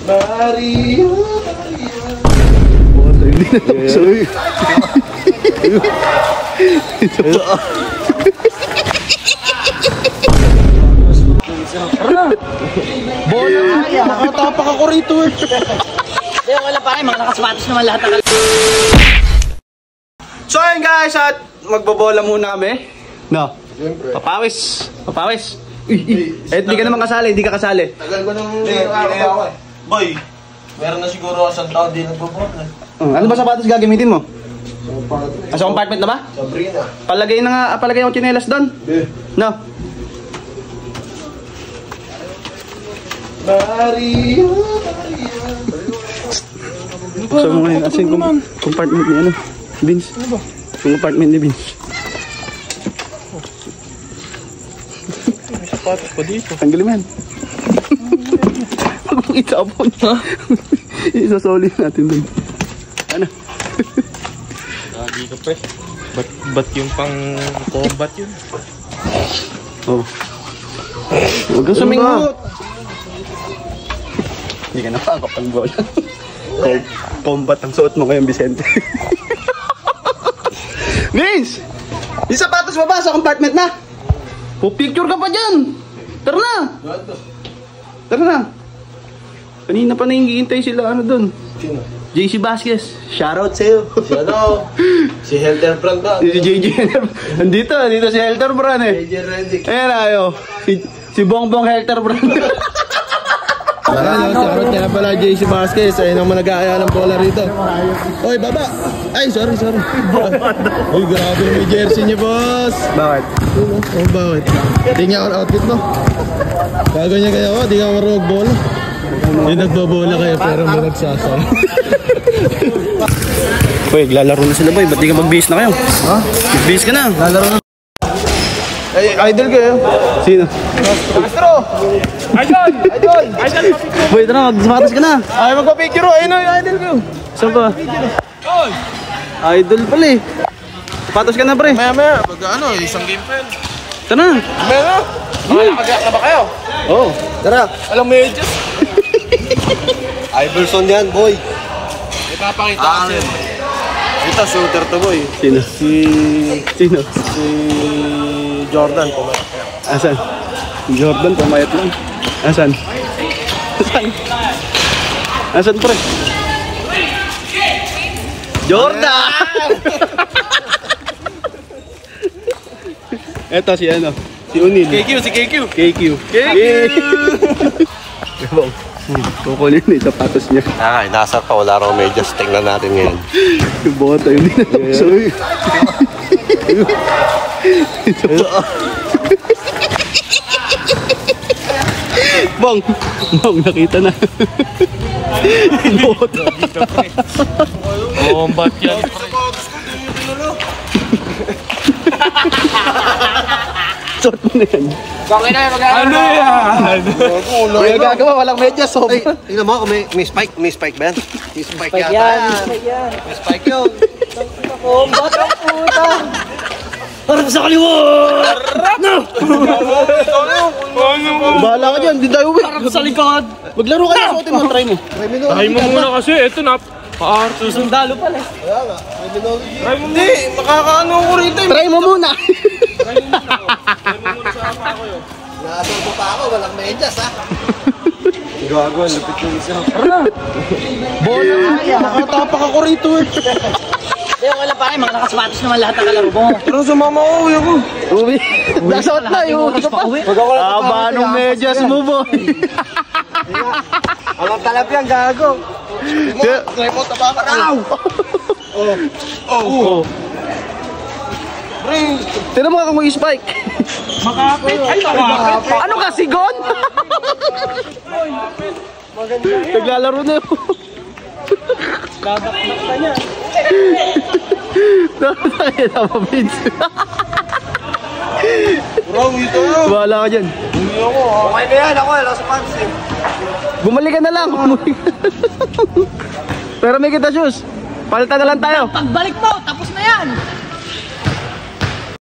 Maria. Wala, hindi na tapos. Bola kaya. Nakatapak ako rito eh. Hindi, wala pa kayo. Mga nakasapatos naman lahat ng So ayun guys, at magbobola muna kami. No? Siyempre. Papawis. Papawis. Eh, hindi ka naman kasali, hindi ka kasali. Tagal ko nang ako eh. Boy, meron na siguro isang taon din nagbobola. Ano ba sapatos gagamitin mo? Sa compartment na ba? Sabrina. Palagay na nga, palagay yung tsinelas doon. No? Maria. Buksan mo ngayon kasi yung compartment ni ano, Vince. Ano ba? Yung compartment ni Vince. May sapatos pa dito. Tanggalin mo yan. Huwag mong itapon. Isasoli natin dun. Ano? Lagi ka pre. Ba't yung pang combat yun? Oh. Huwag kang sumingot. Hindi ka nakakapag bola. Combat ang suot mo ngayon, Vicente. Vince! Yung sapatos mo ba sa compartment na? Pupicture ka pa dyan! Tara na! Tara na! Kanina pa nahihintay sila ano dun. Sino? JC Vasquez. Shoutout sa'yo. Si ano? Si Helter Brand ba? Si JJ. Nandito si Helter Brand eh. JJ Rendick. Ayan ayo. Si Bongbong Helter Brand. Ayan, shoutout kaya pala JC Vasquez. Ayun ang nag-aaya ng bola rito. Oy, baba! Ay, sorry. Uy, grabe may jersey niyo, boss. Bakit? Oh, bakit? Tingnan ang outfit mo. Bago niya kaya ako, di ka marunong bola. Hindi nagbobola kayo pero may nagsasara. Uy, lalaro na sila boy. Ba't di ka mag-base na kayo? Ha? Mag-base ka na. Lalaro na. Ay, idol kayo. Sino? Astro! Idol! Boy, tara, magsapatos ka na. Ay, magpa-picture o. Ayun o, yung idol ko. Saan ba? Idol pala eh. Sapatos ka na pre. Maya, pag ano, isang game pa yun. Tara. Maya na. Nakakagak na ba kayo? Oo. Tara. Alam mo yun, just. Iverson yan, boy. Ipapakita kasi. Ito, shooter to, boy. Sino? Sino? Si Jordan, pumayat. Asan? Jordan, pumayat lang. Asan? Asan pre? Jordan! Eto si ano? Si Unil. KQ. KQ. Kukunin na yung sapatos niya. Ay, nasa pa. Wala raw medyas. Tingnan natin ngayon. Yung bota, hindi na tapos. Bong, nakita na. Bota. Combat yan. Sot mo na yan. Okay na, Ano yan? May gagawa, walang medyas. Tingnan mo, may spike. May spike ba yan? May spike yata yan. May spike yun. Combat ang puta! Harap sa kaliwa! Bahala ka dyan, di tayo uwi. Harap sa likod! Maglaro ka na, suotin mo, try mo. Try mo muna kasi, eto na. Susundalo pala. Try mo hindi, makakaano ko rito. Try mo muna. Nakasal ko pa ako, walang medyas ha. Gago, lupit yung isa. Bola kaya, nakatapak ako rito eh. Hindi, wala pa kayo. Mga nakasapatos naman lahat ng kalaro mo. Pero sumama ko, uwi ako. Uwi. Nasuot na, yung ka pa. Aba, anong medyas mo, boy? Alang talap yan, gago. Remote na ba ka na? Oh. Bring. Tinan mo ka kung i-spike. Makapit. Ay, makapit. Ano ka, sigon? Naglalaro na yun. Dadakdak ka niya. Nakakaya na mo, Vince. Bro, ito yun. Bahala ka dyan. Uwi ako. Okay na yan, ako wala sa pants eh. Bumalik ka na lang. Pero may kita shoes. Palitan na lang tayo. Pagbalik mo, tapos na yan.